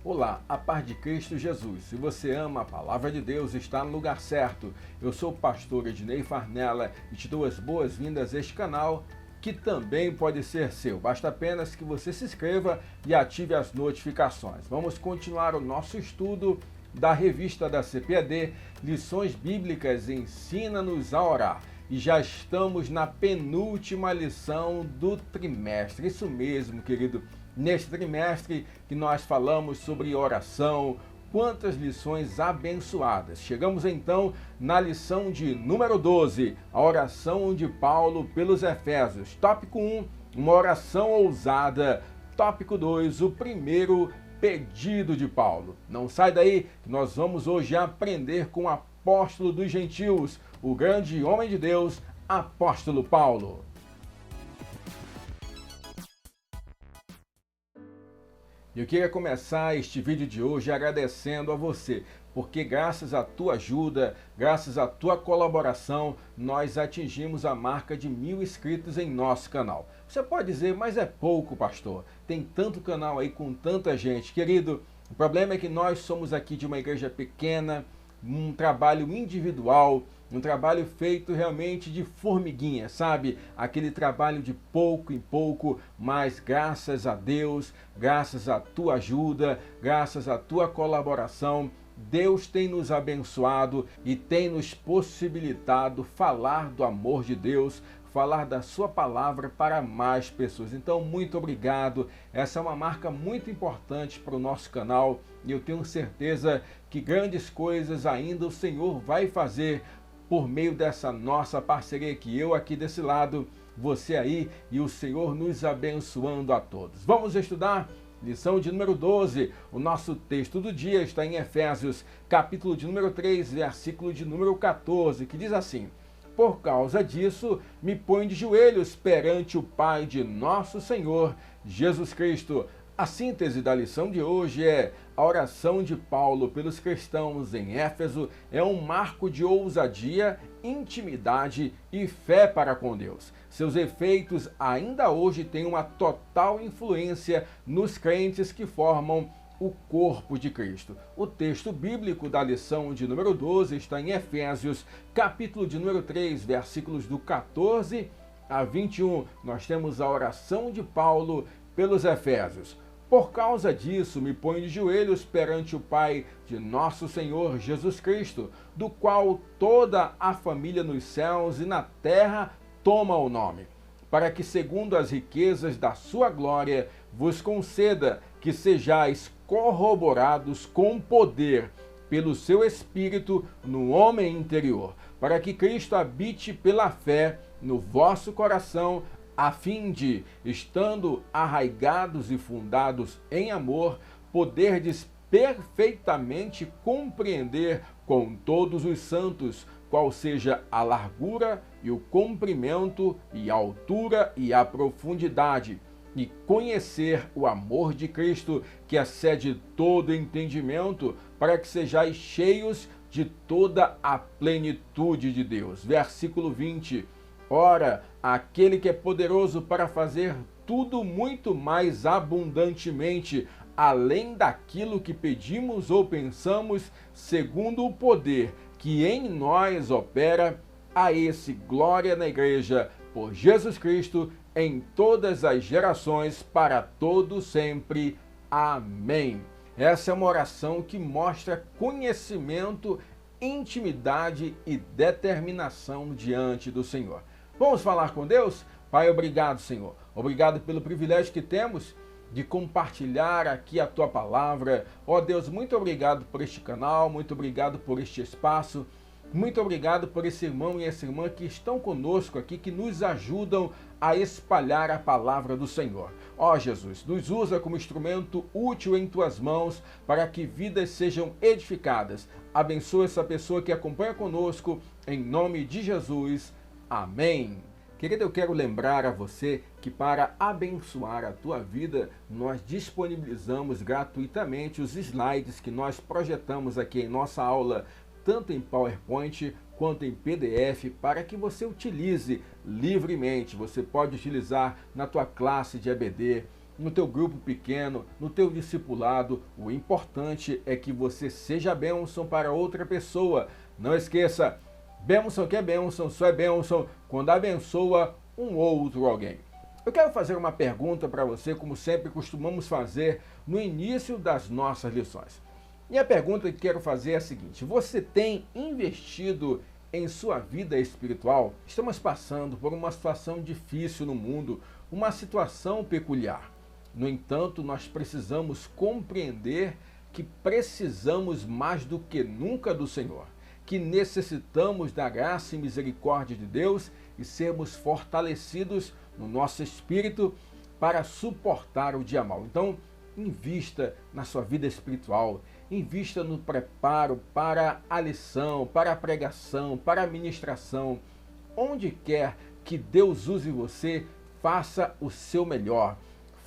Olá, a paz de Cristo Jesus. Se você ama a palavra de Deus, está no lugar certo. Eu sou o pastor Ednei Farnella e te dou as boas-vindas a este canal, que também pode ser seu. Basta apenas que você se inscreva e ative as notificações. Vamos continuar o nosso estudo da revista da CPAD, Lições Bíblicas Ensina-nos a Orar. E já estamos na penúltima lição do trimestre. Isso mesmo, querido. Neste trimestre que nós falamos sobre oração, quantas lições abençoadas. Chegamos então na lição de número 12, a oração de Paulo pelos Efésios. Tópico 1, uma oração ousada. Tópico 2, o primeiro pedido de Paulo. Não sai daí que nós vamos hoje aprender com o apóstolo dos gentios, o grande homem de Deus, apóstolo Paulo. Eu queria começar este vídeo de hoje agradecendo a você, porque graças à tua ajuda, graças à tua colaboração, nós atingimos a marca de 1000 inscritos em nosso canal. Você pode dizer, mas é pouco, pastor. Tem tanto canal aí com tanta gente. Querido, o problema é que nós somos aqui de uma igreja pequena, um trabalho individual, um trabalho feito realmente de formiguinha, sabe? Aquele trabalho de pouco em pouco, mas graças a Deus, graças à tua ajuda, graças à tua colaboração, Deus tem nos abençoado e tem nos possibilitado falar do amor de Deus, falar da sua palavra para mais pessoas. Então, muito obrigado. Essa é uma marca muito importante para o nosso canal e eu tenho certeza que grandes coisas ainda o Senhor vai fazer por meio dessa nossa parceria aqui, eu aqui desse lado, você aí e o Senhor nos abençoando a todos. Vamos estudar? Lição de número 12, o nosso texto do dia está em Efésios, capítulo de número 3, versículo de número 14, que diz assim: Por causa disso, me ponho de joelhos perante o Pai de nosso Senhor, Jesus Cristo. A síntese da lição de hoje é: a oração de Paulo pelos cristãos em Éfeso é um marco de ousadia, intimidade e fé para com Deus. Seus efeitos ainda hoje têm uma total influência nos crentes que formam o corpo de Cristo. O texto bíblico da lição de número 12 está em Efésios, capítulo de número 3, versículos do 14 a 21. Nós temos a oração de Paulo pelos Efésios. Por causa disso, me ponho de joelhos perante o Pai de nosso Senhor Jesus Cristo, do qual toda a família nos céus e na terra toma o nome, para que, segundo as riquezas da sua glória, vos conceda que sejais corroborados com poder pelo seu Espírito no homem interior, para que Cristo habite pela fé no vosso coração, a fim de, estando arraigados e fundados em amor, poderdes perfeitamente compreender com todos os santos qual seja a largura e o comprimento e a altura e a profundidade, e conhecer o amor de Cristo, que excede todo entendimento, para que sejais cheios de toda a plenitude de Deus. Versículo 20. Ora, aquele que é poderoso para fazer tudo muito mais abundantemente, além daquilo que pedimos ou pensamos, segundo o poder que em nós opera, a esse glória na igreja, por Jesus Cristo, em todas as gerações, para todo sempre. Amém. Essa é uma oração que mostra conhecimento, intimidade e determinação diante do Senhor. Vamos falar com Deus? Pai, obrigado, Senhor. Obrigado pelo privilégio que temos de compartilhar aqui a Tua palavra. Ó Deus, muito obrigado por este canal, muito obrigado por este espaço, muito obrigado por esse irmão e essa irmã que estão conosco aqui, que nos ajudam a espalhar a palavra do Senhor. Ó Jesus, nos usa como instrumento útil em Tuas mãos para que vidas sejam edificadas. Abençoa essa pessoa que acompanha conosco, em nome de Jesus. Amém. Querido, eu quero lembrar a você que para abençoar a tua vida, nós disponibilizamos gratuitamente os slides que nós projetamos aqui em nossa aula, tanto em PowerPoint quanto em PDF, para que você utilize livremente. Você pode utilizar na tua classe de EBD, no teu grupo pequeno, no teu discipulado. O importante é que você seja bênção para outra pessoa. Não esqueça, bênção que é bênção, só é bênção quando abençoa um outro alguém. Eu quero fazer uma pergunta para você, como sempre costumamos fazer no início das nossas lições. E a pergunta que quero fazer é a seguinte: você tem investido em sua vida espiritual? Estamos passando por uma situação difícil no mundo, uma situação peculiar. No entanto, nós precisamos compreender que precisamos mais do que nunca do Senhor, que necessitamos da graça e misericórdia de Deus e sermos fortalecidos no nosso espírito para suportar o dia mau. Então, invista na sua vida espiritual, invista no preparo para a lição, para a pregação, para a ministração. Onde quer que Deus use você, faça o seu melhor.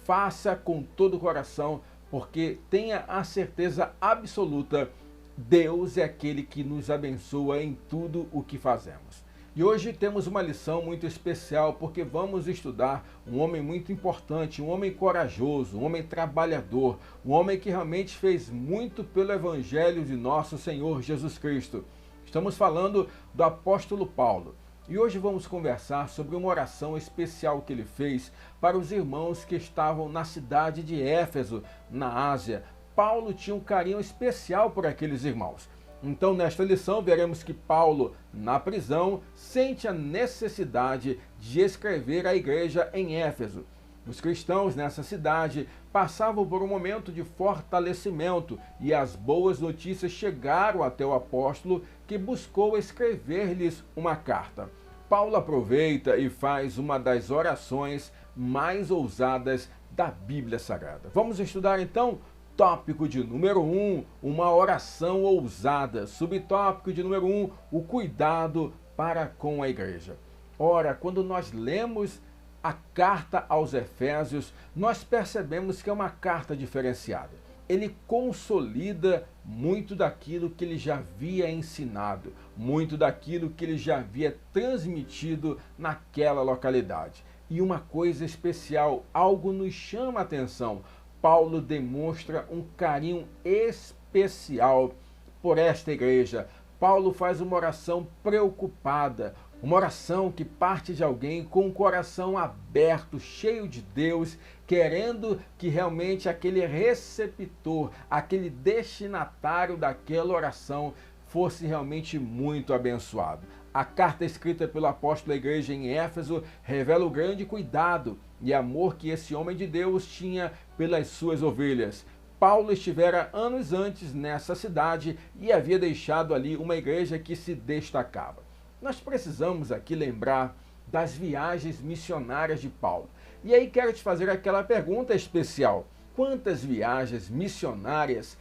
Faça com todo o coração, porque tenha a certeza absoluta, Deus é aquele que nos abençoa em tudo o que fazemos. E hoje temos uma lição muito especial, porque vamos estudar um homem muito importante, um homem corajoso, um homem trabalhador, um homem que realmente fez muito pelo Evangelho de nosso Senhor Jesus Cristo. Estamos falando do apóstolo Paulo. E hoje vamos conversar sobre uma oração especial que ele fez para os irmãos que estavam na cidade de Éfeso, na Ásia. Paulo tinha um carinho especial por aqueles irmãos. Então, nesta lição, veremos que Paulo, na prisão, sente a necessidade de escrever à igreja em Éfeso. Os cristãos nessa cidade passavam por um momento de fortalecimento e as boas notícias chegaram até o apóstolo, que buscou escrever-lhes uma carta. Paulo aproveita e faz uma das orações mais ousadas da Bíblia Sagrada. Vamos estudar então? Tópico de número 1, uma oração ousada. Subtópico de número 1, o cuidado para com a igreja. Ora, quando nós lemos a carta aos Efésios, nós percebemos que é uma carta diferenciada. Ele consolida muito daquilo que ele já havia ensinado, muito daquilo que ele já havia transmitido naquela localidade. E uma coisa especial, algo nos chama a atenção. Paulo demonstra um carinho especial por esta igreja. Paulo faz uma oração preocupada, uma oração que parte de alguém com o coração aberto, cheio de Deus, querendo que realmente aquele receptor, aquele destinatário daquela oração fosse realmente muito abençoado. A carta escrita pelo apóstolo à igreja em Éfeso revela o grande cuidado e amor que esse homem de Deus tinha pelas suas ovelhas. Paulo estivera anos antes nessa cidade e havia deixado ali uma igreja que se destacava. Nós precisamos aqui lembrar das viagens missionárias de Paulo. E aí quero te fazer aquela pergunta especial: quantas viagens missionárias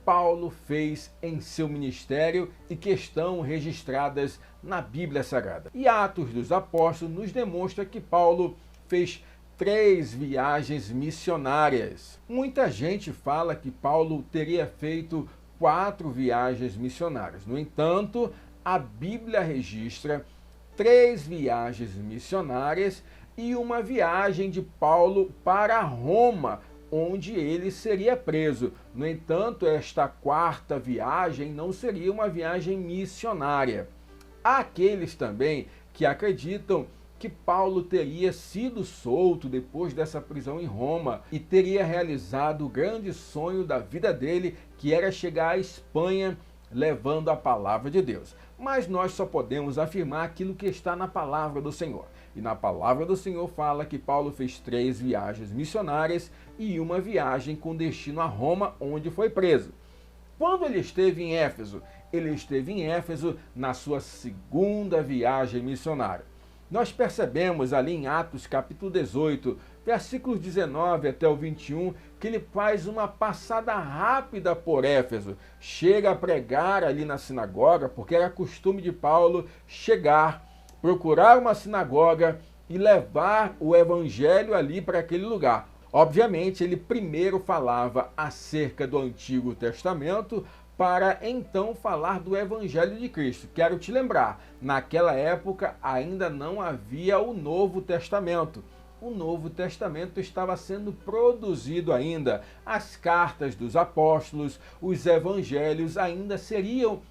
Paulo fez em seu ministério e que estão registradas na Bíblia Sagrada? E Atos dos Apóstolos nos demonstra que Paulo fez 3 viagens missionárias. Muita gente fala que Paulo teria feito 4 viagens missionárias. No entanto, a Bíblia registra 3 viagens missionárias e uma viagem de Paulo para Roma, onde ele seria preso. No entanto, esta 4ª viagem não seria uma viagem missionária. Há aqueles também que acreditam que Paulo teria sido solto depois dessa prisão em Roma e teria realizado o grande sonho da vida dele, que era chegar à Espanha levando a palavra de Deus. Mas nós só podemos afirmar aquilo que está na palavra do Senhor. E na palavra do Senhor fala que Paulo fez 3 viagens missionárias e uma viagem com destino a Roma, onde foi preso. Quando ele esteve em Éfeso? Ele esteve em Éfeso na sua 2ª viagem missionária. Nós percebemos ali em Atos capítulo 18, versículos 19 até o 21, que ele faz uma passada rápida por Éfeso. Chega a pregar ali na sinagoga, porque era costume de Paulo chegar, procurar uma sinagoga e levar o evangelho ali para aquele lugar. Obviamente, ele primeiro falava acerca do Antigo Testamento, para então falar do Evangelho de Cristo. Quero te lembrar, naquela época ainda não havia o Novo Testamento. o Novo Testamento estava sendo produzido ainda. As cartas dos apóstolos, os evangelhos ainda seriam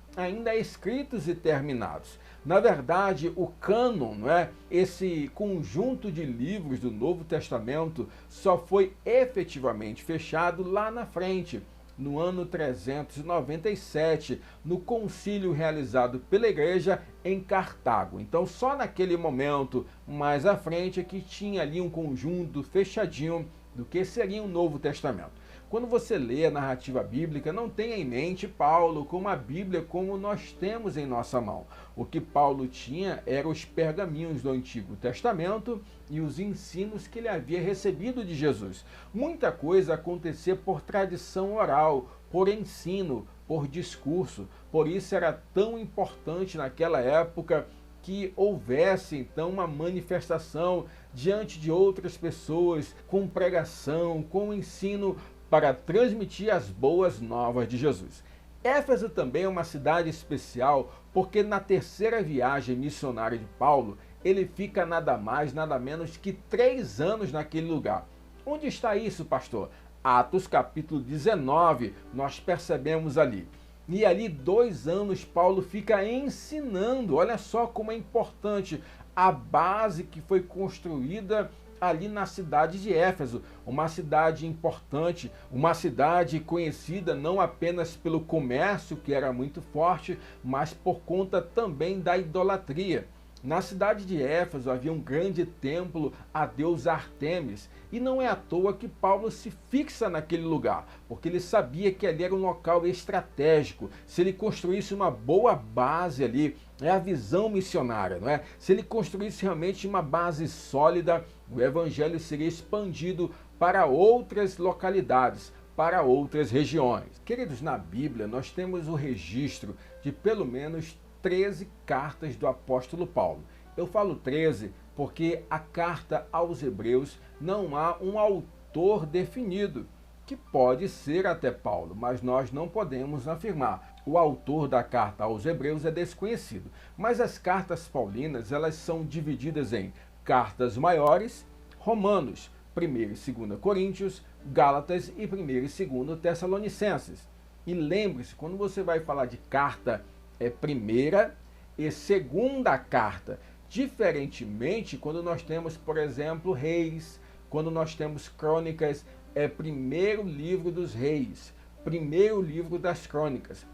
escritos e terminados. Na verdade, o cânon, não é? Esse conjunto de livros do Novo Testamento só foi efetivamente fechado lá na frente, no ano 397, no concílio realizado pela igreja em Cartago. Então, só naquele momento, mais à frente, é que tinha ali um conjunto fechadinho do que seria o Novo Testamento. Quando você lê a narrativa bíblica, não tenha em mente Paulo com a Bíblia como nós temos em nossa mão. O que Paulo tinha eram os pergaminhos do Antigo Testamento e os ensinos que ele havia recebido de Jesus. Muita coisa acontecia por tradição oral, por ensino, por discurso. Por isso era tão importante naquela época que houvesse então uma manifestação diante de outras pessoas, com pregação, com ensino, para transmitir as boas novas de Jesus. Éfeso também é uma cidade especial porque na terceira viagem missionária de Paulo, ele fica nada mais, nada menos que 3 anos naquele lugar. Onde está isso, pastor? Atos capítulo 19, nós percebemos ali. E ali 2 anos Paulo fica ensinando, olha só como é importante a base que foi construída ali na cidade de Éfeso, uma cidade importante, uma cidade conhecida não apenas pelo comércio, que era muito forte, mas por conta também da idolatria. Na cidade de Éfeso havia um grande templo à deusa Artemis, e não é à toa que Paulo se fixa naquele lugar, porque ele sabia que ali era um local estratégico. Se ele construísse uma boa base ali, é a visão missionária, não é? Se ele construísse realmente uma base sólida, o evangelho seria expandido para outras localidades, para outras regiões. Queridos, na Bíblia nós temos o registro de pelo menos 13 cartas do apóstolo Paulo. Eu falo 13 porque a carta aos Hebreus não há um autor definido, que pode ser até Paulo, mas nós não podemos afirmar. O autor da carta aos Hebreus é desconhecido, mas as cartas paulinas, elas são divididas em cartas maiores, Romanos, 1ª e 2ª Coríntios, Gálatas e 1ª e 2ª Tessalonicenses. E lembre-se, quando você vai falar de carta, é 1ª e 2ª carta. Diferentemente, quando nós temos, por exemplo, Reis, quando nós temos Crônicas, é 1º livro dos Reis, 1º livro das Crônicas.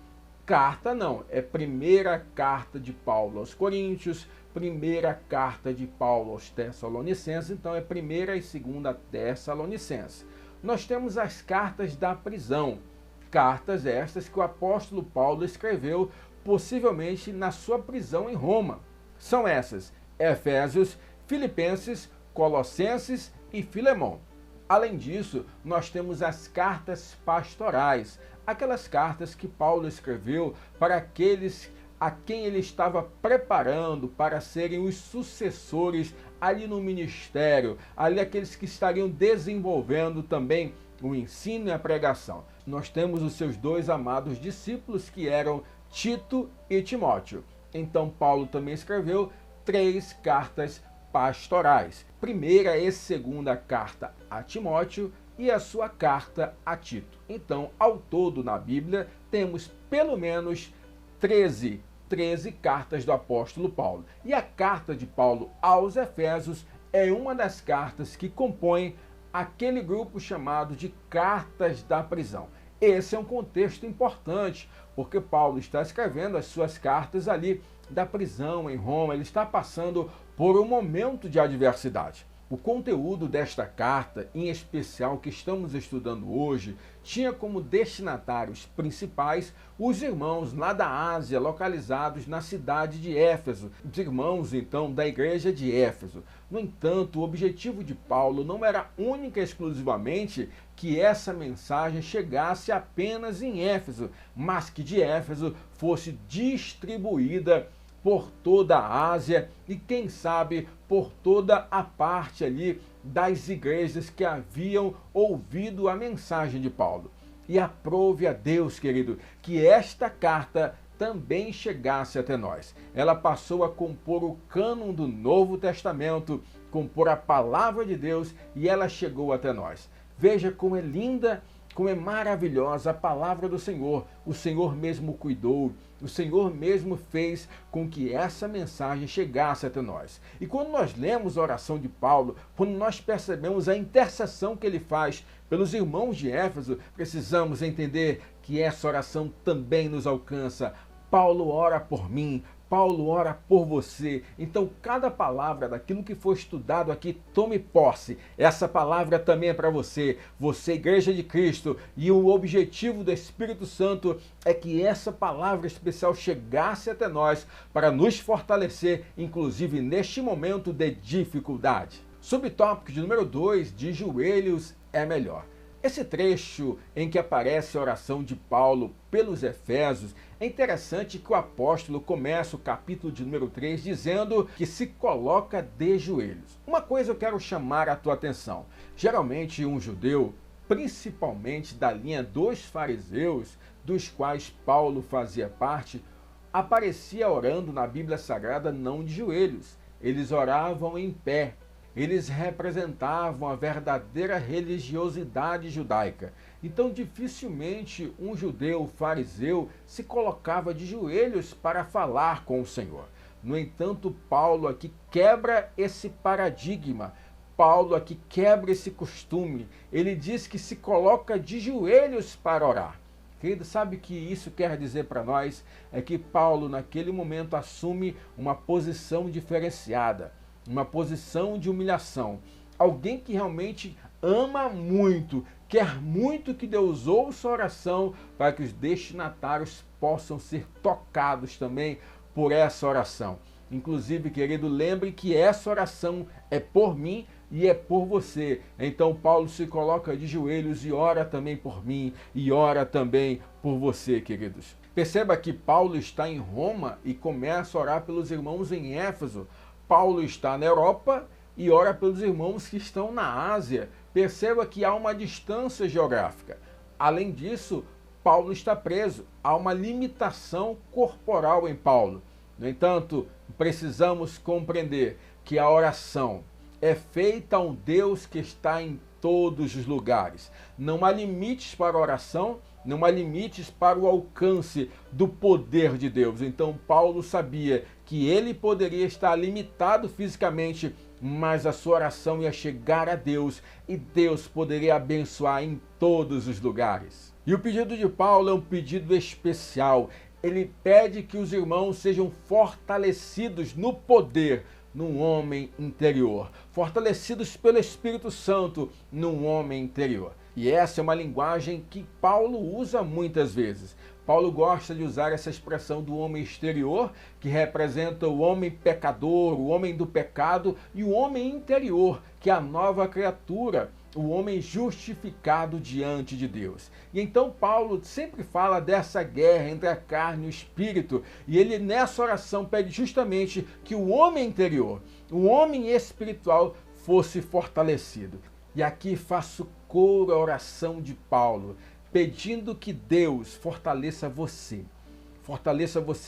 Carta não, é 1ª carta de Paulo aos Coríntios, 1ª carta de Paulo aos Tessalonicenses, então é 1ª e 2ª Tessalonicenses. Nós temos as cartas da prisão, cartas estas que o apóstolo Paulo escreveu possivelmente na sua prisão em Roma. São essas: Efésios, Filipenses, Colossenses e Filemão. Além disso, nós temos as cartas pastorais, aquelas cartas que Paulo escreveu para aqueles a quem ele estava preparando para serem os sucessores ali no ministério, ali aqueles que estariam desenvolvendo também o ensino e a pregação. Nós temos os seus 2 amados discípulos, que eram Tito e Timóteo. Então Paulo também escreveu 3 cartas pastorais. 1ª e 2ª carta a Timóteo e a sua carta a Tito. Então, ao todo na Bíblia, temos pelo menos 13 cartas do apóstolo Paulo. E a carta de Paulo aos Efésios é uma das cartas que compõem aquele grupo chamado de cartas da prisão. Esse é um contexto importante, porque Paulo está escrevendo as suas cartas ali da prisão em Roma, ele está passando por um momento de adversidade. O conteúdo desta carta, em especial que estamos estudando hoje, tinha como destinatários principais os irmãos lá da Ásia, localizados na cidade de Éfeso, os irmãos então da igreja de Éfeso. No entanto, o objetivo de Paulo não era única e exclusivamente que essa mensagem chegasse apenas em Éfeso, mas que de Éfeso fosse distribuída por toda a Ásia e, quem sabe, por toda a parte ali das igrejas que haviam ouvido a mensagem de Paulo. E aprove a Deus, querido, que esta carta também chegasse até nós. Ela passou a compor o cânon do Novo Testamento compor a palavra de Deus e ela chegou até nós. Veja como é linda, como é maravilhosa a palavra do Senhor. O Senhor mesmo cuidou, o Senhor mesmo fez com que essa mensagem chegasse até nós. E quando nós lemos a oração de Paulo, quando nós percebemos a intercessão que ele faz pelos irmãos de Éfeso, precisamos entender que essa oração também nos alcança. Paulo ora por mim, Paulo ora por você. Então, cada palavra daquilo que for estudado aqui, tome posse. Essa palavra também é para você. Você, Igreja de Cristo. E o objetivo do Espírito Santo é que essa palavra especial chegasse até nós para nos fortalecer, inclusive neste momento de dificuldade. Subtópico de número 2, de joelhos é melhor. Esse trecho em que aparece a oração de Paulo pelos Efésios, é interessante que o apóstolo começa o capítulo de número 3 dizendo que se coloca de joelhos. Uma coisa eu quero chamar a tua atenção. Geralmente um judeu, principalmente da linha dos fariseus, dos quais Paulo fazia parte, aparecia orando na Bíblia Sagrada não de joelhos. Eles oravam em pé. Eles representavam a verdadeira religiosidade judaica. Então, dificilmente um judeu fariseu se colocava de joelhos para falar com o Senhor. No entanto, Paulo aqui quebra esse paradigma. Paulo aqui quebra esse costume. Ele diz que se coloca de joelhos para orar. Querido, sabe o que isso quer dizer para nós? É que Paulo, naquele momento, assume uma posição diferenciada. Uma posição de humilhação. Alguém que realmente ama muito, quer muito que Deus ouça a oração para que os destinatários possam ser tocados também por essa oração. Inclusive, querido, lembre que essa oração é por mim e é por você. Então Paulo se coloca de joelhos e ora também por mim e ora também por você, queridos. Perceba que Paulo está em Roma e começa a orar pelos irmãos em Éfeso. Paulo está na Europa e ora pelos irmãos que estão na Ásia. Perceba que há uma distância geográfica. Além disso, Paulo está preso. Há uma limitação corporal em Paulo. No entanto, precisamos compreender que a oração é feita a um Deus que está em todos os lugares. Não há limites para a oração, não há limites para o alcance do poder de Deus. Então Paulo sabia que ele poderia estar limitado fisicamente, mas a sua oração ia chegar a Deus e Deus poderia abençoar em todos os lugares. E o pedido de Paulo é um pedido especial. Ele pede que os irmãos sejam fortalecidos no poder, num homem interior, fortalecidos pelo Espírito Santo num homem interior. E essa é uma linguagem que Paulo usa muitas vezes. Paulo gosta de usar essa expressão do homem exterior, que representa o homem pecador, o homem do pecado, e o homem interior, que é a nova criatura, o homem justificado diante de Deus. E então Paulo sempre fala dessa guerra entre a carne e o espírito, e ele nessa oração pede justamente que o homem interior, o homem espiritual fosse fortalecido. E aqui faço coro à oração de Paulo, pedindo que Deus fortaleça você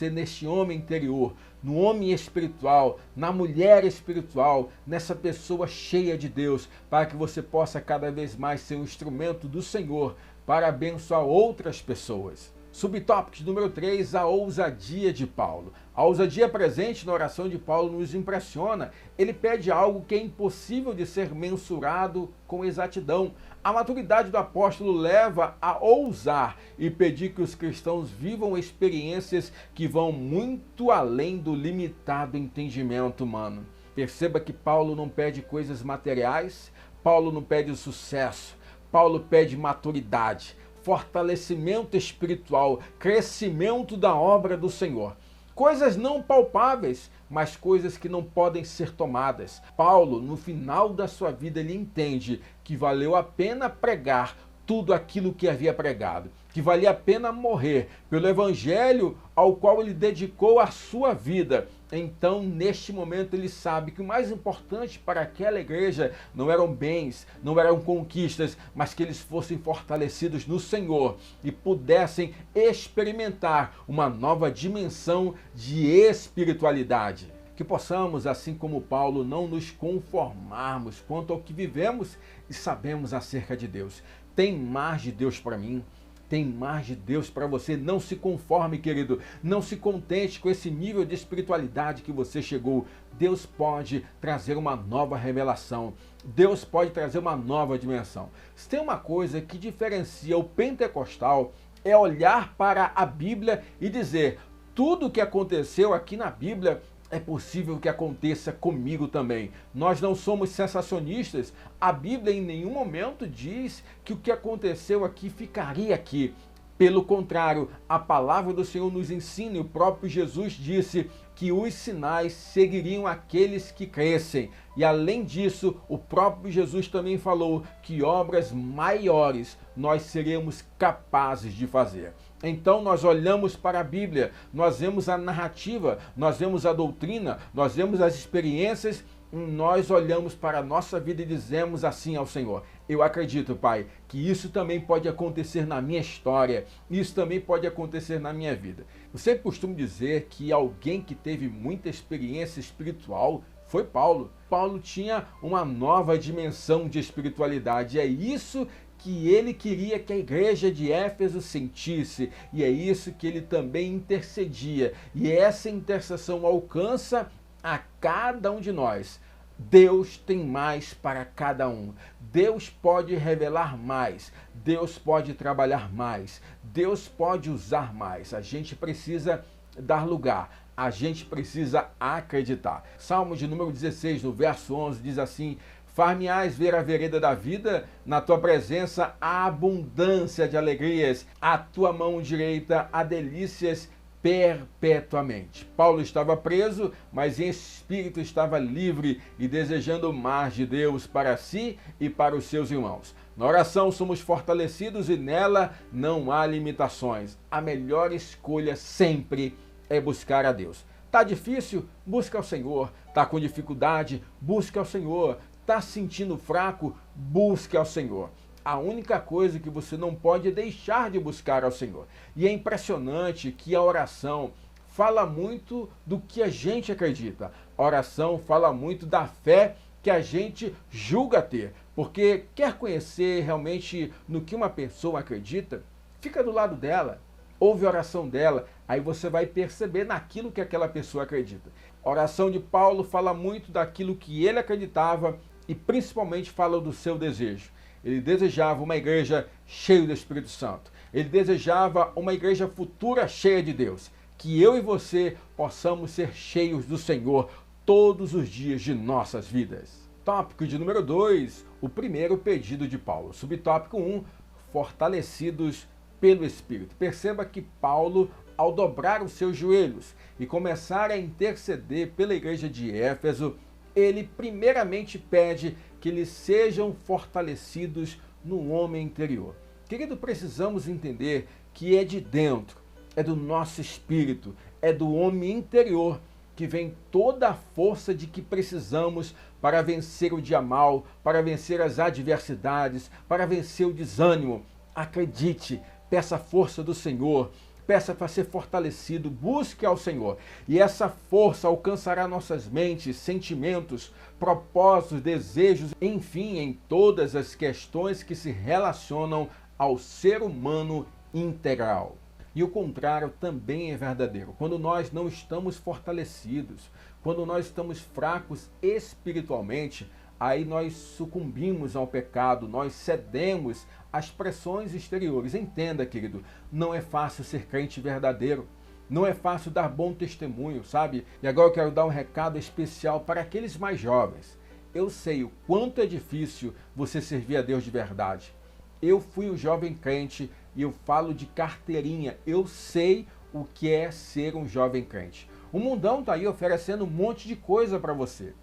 neste homem interior, no homem espiritual, na mulher espiritual, nessa pessoa cheia de Deus, para que você possa cada vez mais ser um instrumento do Senhor para abençoar outras pessoas. Subtópico número 3, a ousadia de Paulo. A ousadia presente na oração de Paulo nos impressiona. Ele pede algo que é impossível de ser mensurado com exatidão. A maturidade do apóstolo leva a ousar e pedir que os cristãos vivam experiências que vão muito além do limitado entendimento humano. Perceba que Paulo não pede coisas materiais, Paulo não pede sucesso, Paulo pede maturidade, fortalecimento espiritual, crescimento da obra do Senhor. Coisas não palpáveis, mas coisas que não podem ser tomadas. Paulo, no final da sua vida, ele entende que valeu a pena pregar tudo aquilo que havia pregado, que valia a pena morrer pelo evangelho ao qual ele dedicou a sua vida. Então, neste momento, ele sabe que o mais importante para aquela igreja não eram bens, não eram conquistas, mas que eles fossem fortalecidos no Senhor e pudessem experimentar uma nova dimensão de espiritualidade. Que possamos, assim como Paulo, não nos conformarmos quanto ao que vivemos e sabemos acerca de Deus. Tem mais de Deus para mim. Tem mais de Deus para você. Não se conforme, querido. Não se contente com esse nível de espiritualidade que você chegou. Deus pode trazer uma nova revelação. Deus pode trazer uma nova dimensão. Se tem uma coisa que diferencia o pentecostal, é olhar para a Bíblia e dizer: tudo o que aconteceu aqui na Bíblia é possível que aconteça comigo também. Nós não somos sensacionistas. A Bíblia em nenhum momento diz que o que aconteceu aqui ficaria aqui. Pelo contrário, a palavra do Senhor nos ensina, e o próprio Jesus disse que os sinais seguiriam aqueles que crescem. E além disso, o próprio Jesus também falou que obras maiores nós seremos capazes de fazer. Então nós olhamos para a Bíblia, nós vemos a narrativa, nós vemos a doutrina, nós vemos as experiências, nós olhamos para a nossa vida e dizemos assim ao Senhor: eu acredito, Pai, que isso também pode acontecer na minha história, isso também pode acontecer na minha vida. Eu sempre costumo dizer que alguém que teve muita experiência espiritual foi Paulo. Paulo tinha uma nova dimensão de espiritualidade, é isso que ele queria que a igreja de Éfeso sentisse, e é isso que ele também intercedia, e essa intercessão alcança a cada um de nós. Deus tem mais para cada um. Deus pode revelar mais. Deus pode trabalhar mais. Deus pode usar mais. A gente precisa dar lugar. A gente precisa acreditar. Salmo de número 16, no verso 11, diz assim: far-me-ás ver a vereda da vida, na tua presença há abundância de alegrias, a tua mão direita há delícias perpetuamente. Paulo estava preso, mas em espírito estava livre e desejando mais de Deus para si e para os seus irmãos. Na oração somos fortalecidos e nela não há limitações. A melhor escolha sempre é buscar a Deus. Tá difícil? Busca ao Senhor. Tá com dificuldade? Busca ao Senhor. Tá se sentindo fraco? Busca ao Senhor. A única coisa que você não pode é deixar de buscar ao Senhor. E é impressionante que a oração fala muito do que a gente acredita. A oração fala muito da fé que a gente julga ter. Porque quer conhecer realmente no que uma pessoa acredita? Fica do lado dela, ouve a oração dela, aí você vai perceber naquilo que aquela pessoa acredita. A oração de Paulo fala muito daquilo que ele acreditava e principalmente fala do seu desejo. Ele desejava uma igreja cheia do Espírito Santo. Ele desejava uma igreja futura cheia de Deus. Que eu e você possamos ser cheios do Senhor todos os dias de nossas vidas. Tópico de número 2, o primeiro pedido de Paulo. Subtópico 1, fortalecidos pelo Espírito. Perceba que Paulo, ao dobrar os seus joelhos e começar a interceder pela igreja de Éfeso, ele primeiramente pede que eles sejam fortalecidos no homem interior. Querido, precisamos entender que é de dentro, é do nosso espírito, é do homem interior que vem toda a força de que precisamos para vencer o dia mal, para vencer as adversidades, para vencer o desânimo. Acredite, peça a força do Senhor. Peça para ser fortalecido, busque ao Senhor. E essa força alcançará nossas mentes, sentimentos, propósitos, desejos, enfim, em todas as questões que se relacionam ao ser humano integral. E o contrário também é verdadeiro. Quando nós não estamos fortalecidos, quando nós estamos fracos espiritualmente, aí nós sucumbimos ao pecado, nós cedemos às pressões exteriores. Entenda, querido, não é fácil ser crente verdadeiro, não é fácil dar bom testemunho, sabe? E agora eu quero dar um recado especial para aqueles mais jovens. Eu sei o quanto é difícil você servir a Deus de verdade. Eu fui um jovem crente e eu falo de carteirinha. Eu sei o que é ser um jovem crente. O mundão está aí oferecendo um monte de coisa para você.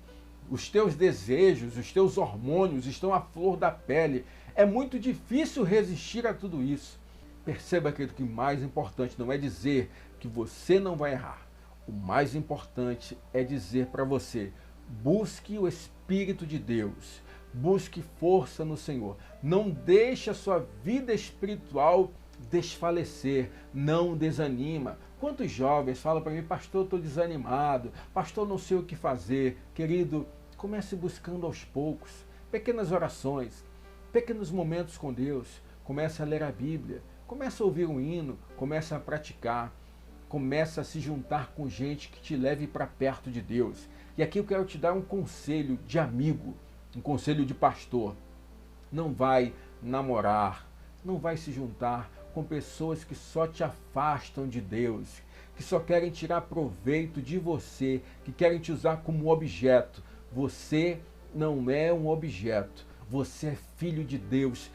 Os teus desejos, os teus hormônios estão à flor da pele. É muito difícil resistir a tudo isso. Perceba, querido, que o mais importante não é dizer que você não vai errar. O mais importante é dizer para você: busque o Espírito de Deus. Busque força no Senhor. Não deixe a sua vida espiritual desfalecer, não desanima. Quantos jovens falam para mim, pastor, estou desanimado, pastor, não sei o que fazer. Querido, comece buscando aos poucos, pequenas orações, pequenos momentos com Deus. Comece a ler a Bíblia, comece a ouvir um hino, comece a praticar, comece a se juntar com gente que te leve para perto de Deus. E aqui eu quero te dar um conselho de amigo, um conselho de pastor. Não vai namorar, não vai se juntar com pessoas que só te afastam de Deus, que só querem tirar proveito de você, que querem te usar como objeto. Você não é um objeto, você é filho de Deus,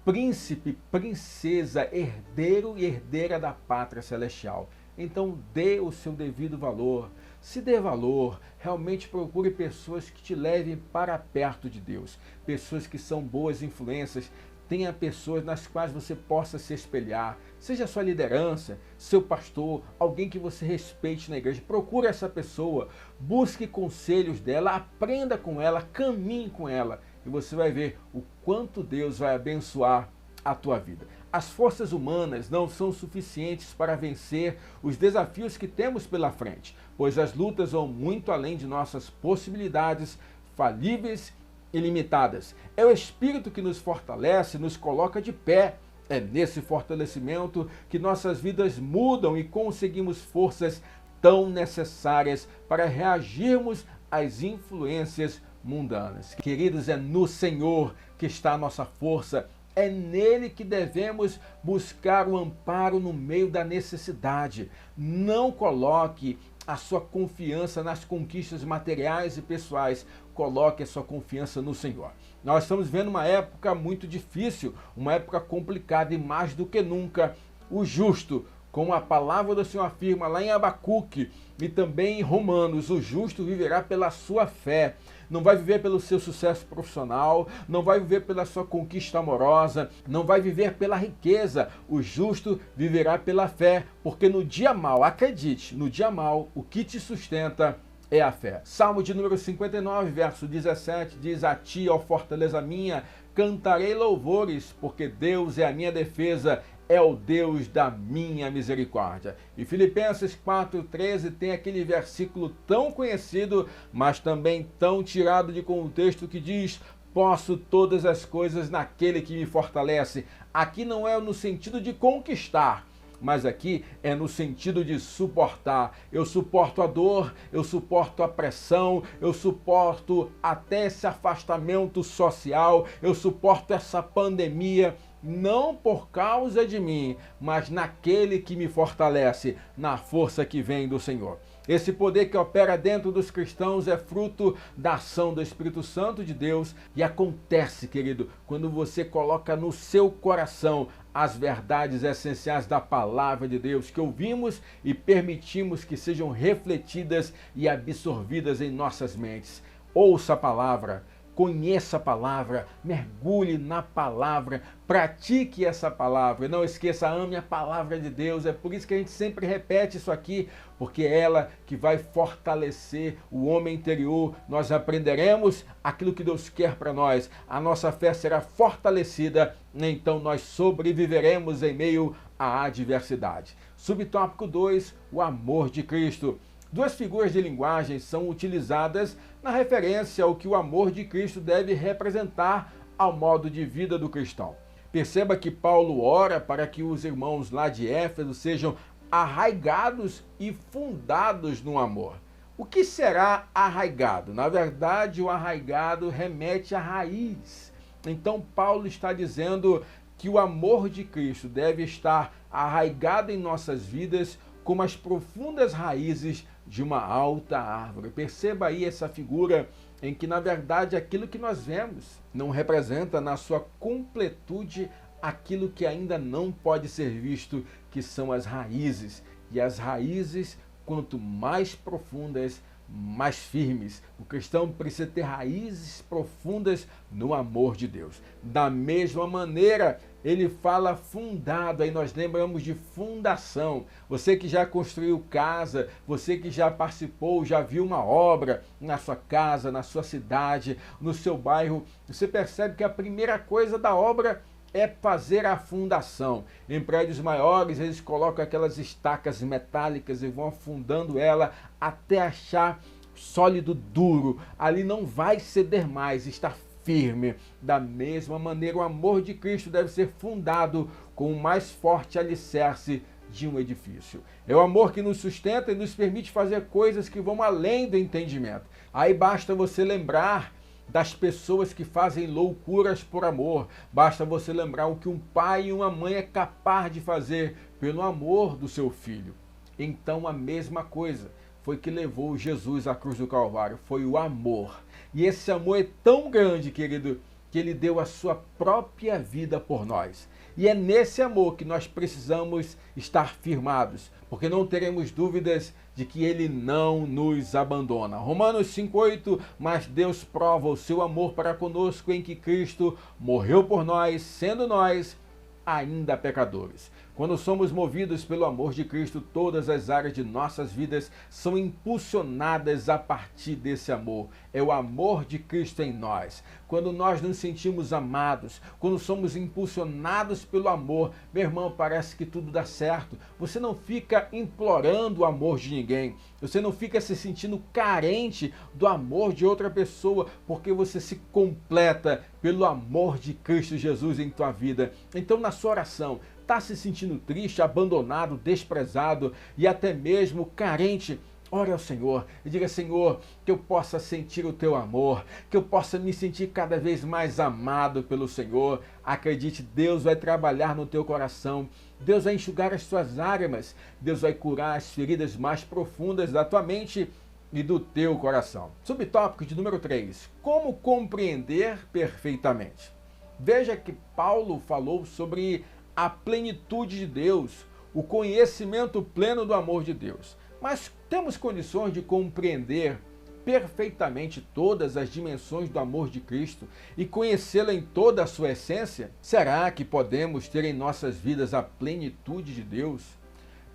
príncipe, princesa, herdeiro e herdeira da pátria celestial. Então dê o seu devido valor, se dê valor, realmente procure pessoas que te levem para perto de Deus, pessoas que são boas influências. Tenha pessoas nas quais você possa se espelhar, seja a sua liderança, seu pastor, alguém que você respeite na igreja. Procure essa pessoa, busque conselhos dela, aprenda com ela, caminhe com ela e você vai ver o quanto Deus vai abençoar a tua vida. As forças humanas não são suficientes para vencer os desafios que temos pela frente, pois as lutas vão muito além de nossas possibilidades falíveis ilimitadas. É o Espírito que nos fortalece, nos coloca de pé. É nesse fortalecimento que nossas vidas mudam e conseguimos forças tão necessárias para reagirmos às influências mundanas. Queridos, é no Senhor que está a nossa força. É nele que devemos buscar o amparo no meio da necessidade. Não coloque a sua confiança nas conquistas materiais e pessoais. Coloque a sua confiança no Senhor. Nós estamos vendo uma época muito difícil, uma época complicada e mais do que nunca o justo, como a palavra do Senhor afirma lá em Abacuque e também em Romanos, o justo viverá pela sua fé. Não vai viver pelo seu sucesso profissional, não vai viver pela sua conquista amorosa, não vai viver pela riqueza. O justo viverá pela fé, porque no dia mau, acredite, no dia mau, o que te sustenta é a fé. Salmo de número 59, verso 17, diz: a ti, ó fortaleza minha, cantarei louvores, porque Deus é a minha defesa, é o Deus da minha misericórdia. E Filipenses 4,13 tem aquele versículo tão conhecido, mas também tão tirado de contexto, que diz: posso todas as coisas naquele que me fortalece. Aqui não é no sentido de conquistar, mas aqui é no sentido de suportar. Eu suporto a dor, eu suporto a pressão, eu suporto até esse afastamento social, eu suporto essa pandemia, não por causa de mim, mas naquele que me fortalece, na força que vem do Senhor. Esse poder que opera dentro dos cristãos é fruto da ação do Espírito Santo de Deus e acontece, querido, quando você coloca no seu coração as verdades essenciais da palavra de Deus que ouvimos e permitimos que sejam refletidas e absorvidas em nossas mentes. Ouça a palavra, conheça a palavra, mergulhe na palavra, pratique essa palavra. Não esqueça, ame a palavra de Deus. É por isso que a gente sempre repete isso aqui, porque é ela que vai fortalecer o homem interior. Nós aprenderemos aquilo que Deus quer para nós. A nossa fé será fortalecida, então nós sobreviveremos em meio à adversidade. Subtópico 2, o amor de Cristo. Duas figuras de linguagem são utilizadas na referência ao que o amor de Cristo deve representar ao modo de vida do cristão. Perceba que Paulo ora para que os irmãos lá de Éfeso sejam arraigados e fundados no amor. O que será arraigado? Na verdade, o arraigado remete à raiz. Então, Paulo está dizendo que o amor de Cristo deve estar arraigado em nossas vidas como as profundas raízes de uma alta árvore. Perceba aí essa figura em que, na verdade, aquilo que nós vemos não representa na sua completude aquilo que ainda não pode ser visto, que são as raízes. E as raízes, quanto mais profundas, mais firmes. O cristão precisa ter raízes profundas no amor de Deus. Da mesma maneira, ele fala fundado, aí nós lembramos de fundação. Você que já construiu casa, você que já participou, já viu uma obra na sua casa, na sua cidade, no seu bairro, você percebe que a primeira coisa da obra é fazer a fundação. Em prédios maiores, eles colocam aquelas estacas metálicas e vão afundando ela até achar sólido duro. Ali não vai ceder mais, está firme. Da mesma maneira, o amor de Cristo deve ser fundado com o mais forte alicerce de um edifício. É o amor que nos sustenta e nos permite fazer coisas que vão além do entendimento. Aí basta você lembrar das pessoas que fazem loucuras por amor. Basta você lembrar o que um pai e uma mãe é capaz de fazer pelo amor do seu filho. Então a mesma coisa foi que levou Jesus à cruz do Calvário, foi o amor. E esse amor é tão grande, querido, que ele deu a sua própria vida por nós. E é nesse amor que nós precisamos estar firmados, porque não teremos dúvidas de que ele não nos abandona. Romanos 5,8, mas Deus prova o seu amor para conosco em que Cristo morreu por nós, sendo nós ainda pecadores. Quando somos movidos pelo amor de Cristo, todas as áreas de nossas vidas são impulsionadas a partir desse amor. É o amor de Cristo em nós. Quando nós nos sentimos amados, quando somos impulsionados pelo amor, meu irmão, parece que tudo dá certo. Você não fica implorando o amor de ninguém. Você não fica se sentindo carente do amor de outra pessoa, porque você se completa pelo amor de Cristo Jesus em tua vida. Então, na sua oração, está se sentindo triste, abandonado, desprezado e até mesmo carente, ore ao Senhor e diga: Senhor, que eu possa sentir o teu amor, que eu possa me sentir cada vez mais amado pelo Senhor. Acredite, Deus vai trabalhar no teu coração, Deus vai enxugar as tuas lágrimas, Deus vai curar as feridas mais profundas da tua mente e do teu coração. Subtópico de número 3, como compreender perfeitamente. Veja que Paulo falou sobre a plenitude de Deus, o conhecimento pleno do amor de Deus. Mas temos condições de compreender perfeitamente todas as dimensões do amor de Cristo e conhecê-lo em toda a sua essência? Será que podemos ter em nossas vidas a plenitude de Deus?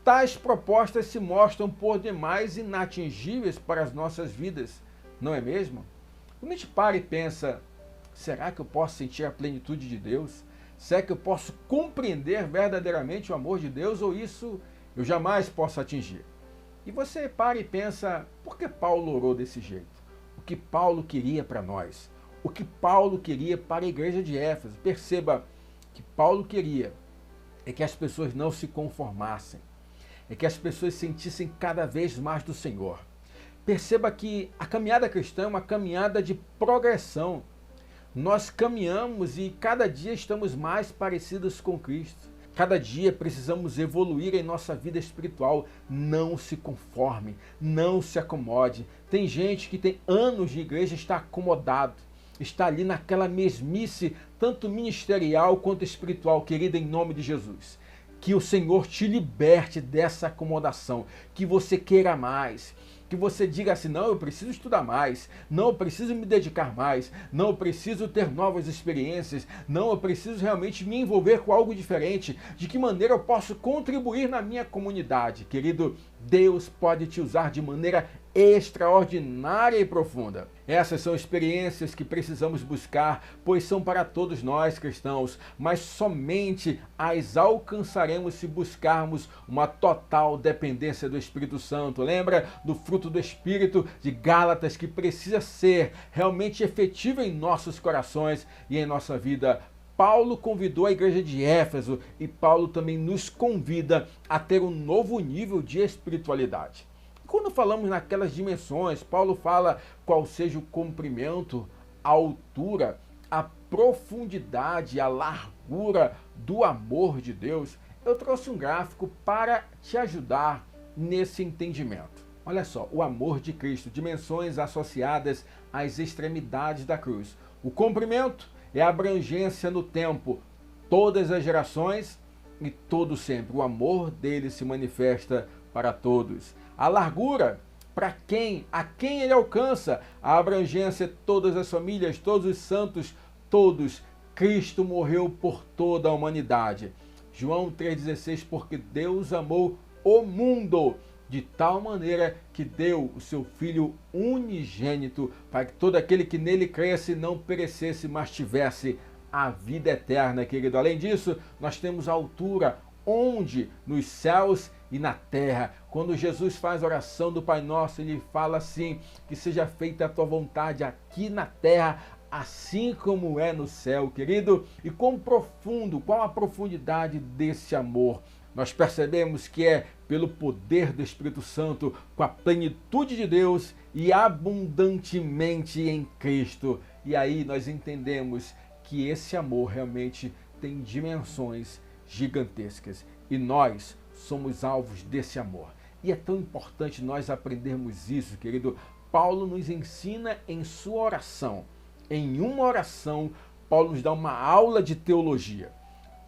Tais propostas se mostram por demais inatingíveis para as nossas vidas, não é mesmo? Quando a gente para e pensa, será que eu posso sentir a plenitude de Deus? Será que eu posso compreender verdadeiramente o amor de Deus, ou isso eu jamais posso atingir? E você para e pensa, por que Paulo orou desse jeito? O que Paulo queria para nós? O que Paulo queria para a igreja de Éfeso? Perceba que Paulo queria é que as pessoas não se conformassem, é que as pessoas sentissem cada vez mais do Senhor. Perceba que a caminhada cristã é uma caminhada de progressão. Nós caminhamos e cada dia estamos mais parecidos com Cristo. Cada dia precisamos evoluir em nossa vida espiritual. Não se conforme, não se acomode. Tem gente que tem anos de igreja e está acomodado. Está ali naquela mesmice, tanto ministerial quanto espiritual. Querida, em nome de Jesus, que o Senhor te liberte dessa acomodação, que você queira mais. Que você diga assim, não, eu preciso estudar mais, não, eu preciso me dedicar mais, não, eu preciso ter novas experiências, não, eu preciso realmente me envolver com algo diferente. De que maneira eu posso contribuir na minha comunidade? Querido, Deus pode te usar de maneira extraordinária e profunda. Essas são experiências que precisamos buscar, pois são para todos nós cristãos, mas somente as alcançaremos se buscarmos uma total dependência do Espírito Santo. Lembra do fruto do Espírito de Gálatas, que precisa ser realmente efetivo em nossos corações e em nossa vida. Paulo convidou a igreja de Éfeso e Paulo também nos convida a ter um novo nível de espiritualidade. Quando falamos naquelas dimensões, Paulo fala qual seja o comprimento, a altura, a profundidade, a largura do amor de Deus. Eu trouxe um gráfico para te ajudar nesse entendimento. Olha só, o amor de Cristo, dimensões associadas às extremidades da cruz. O comprimento é a abrangência no tempo, todas as gerações e todo sempre. O amor dele se manifesta para todos. A largura, para quem? A quem ele alcança? A abrangência, todas as famílias, todos os santos, todos. Cristo morreu por toda a humanidade. João 3,16, porque Deus amou o mundo de tal maneira que deu o seu Filho unigênito, para que todo aquele que nele cresce não perecesse, mas tivesse a vida eterna, querido. Além disso, nós temos a altura onde nos céus e na terra. Quando Jesus faz a oração do Pai Nosso, ele fala assim: que seja feita a tua vontade aqui na terra, assim como é no céu, querido. E quão profundo, qual a profundidade desse amor? Nós percebemos que é pelo poder do Espírito Santo, com a plenitude de Deus e abundantemente em Cristo. E aí nós entendemos que esse amor realmente tem dimensões gigantescas e nós somos alvos desse amor. E é tão importante nós aprendermos isso, querido. Paulo nos ensina em sua oração. Em uma oração, Paulo nos dá uma aula de teologia.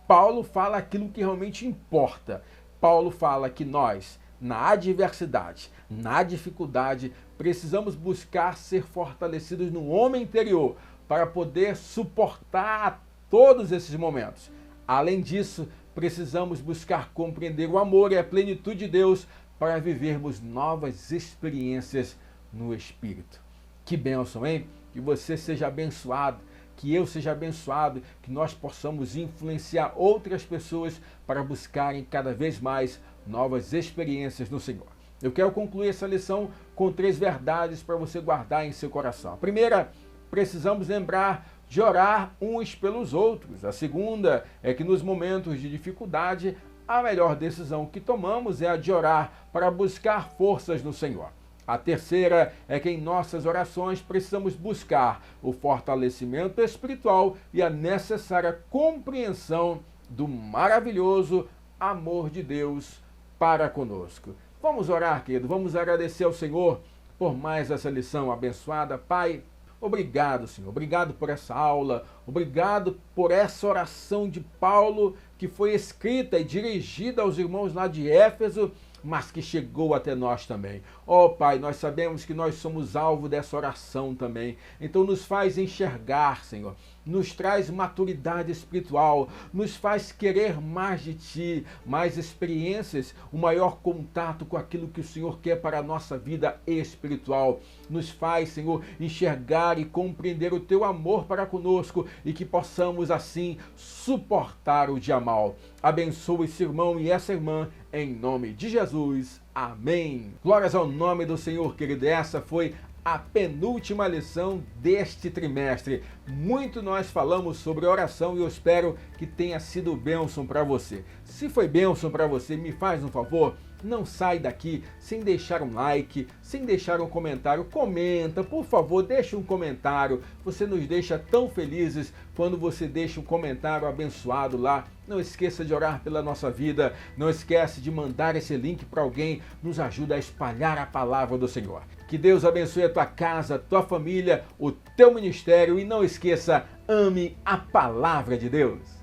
Paulo fala aquilo que realmente importa. Paulo fala que nós, na adversidade, na dificuldade, precisamos buscar ser fortalecidos no homem interior para poder suportar todos esses momentos. Além disso, precisamos buscar compreender o amor e a plenitude de Deus para vivermos novas experiências no Espírito. Que bênção, hein? Que você seja abençoado, que eu seja abençoado, que nós possamos influenciar outras pessoas para buscarem cada vez mais novas experiências no Senhor. Eu quero concluir essa lição com 3 verdades para você guardar em seu coração. A primeira, precisamos lembrar de orar uns pelos outros. A segunda é que nos momentos de dificuldade, a melhor decisão que tomamos é a de orar para buscar forças no Senhor. A terceira é que em nossas orações precisamos buscar o fortalecimento espiritual e a necessária compreensão do maravilhoso amor de Deus para conosco. Vamos orar, querido, vamos agradecer ao Senhor por mais essa lição abençoada. Pai, obrigado, Senhor, obrigado por essa aula, obrigado por essa oração de Paulo que foi escrita e dirigida aos irmãos lá de Éfeso, mas que chegou até nós também. Ó Pai, nós sabemos que nós somos alvo dessa oração também. Então nos faz enxergar, Senhor. Nos traz maturidade espiritual, nos faz querer mais de Ti, mais experiências, um maior contato com aquilo que o Senhor quer para a nossa vida espiritual. Nos faz, Senhor, enxergar e compreender o Teu amor para conosco e que possamos assim suportar o dia mal. Abençoa esse irmão e essa irmã em nome de Jesus. Amém. Glórias ao nome do Senhor, querido. Essa foi a penúltima lição deste trimestre. Muito nós falamos sobre oração e eu espero que tenha sido bênção para você. Se foi bênção para você, me faz um favor, não sai daqui sem deixar um like, sem deixar um comentário. Comenta, por favor, deixa um comentário. Você nos deixa tão felizes quando você deixa um comentário abençoado lá. Não esqueça de orar pela nossa vida. Não esquece de mandar esse link para alguém. Nos ajuda a espalhar a palavra do Senhor. Que Deus abençoe a tua casa, a tua família, o teu ministério. E não esqueça, ame a palavra de Deus.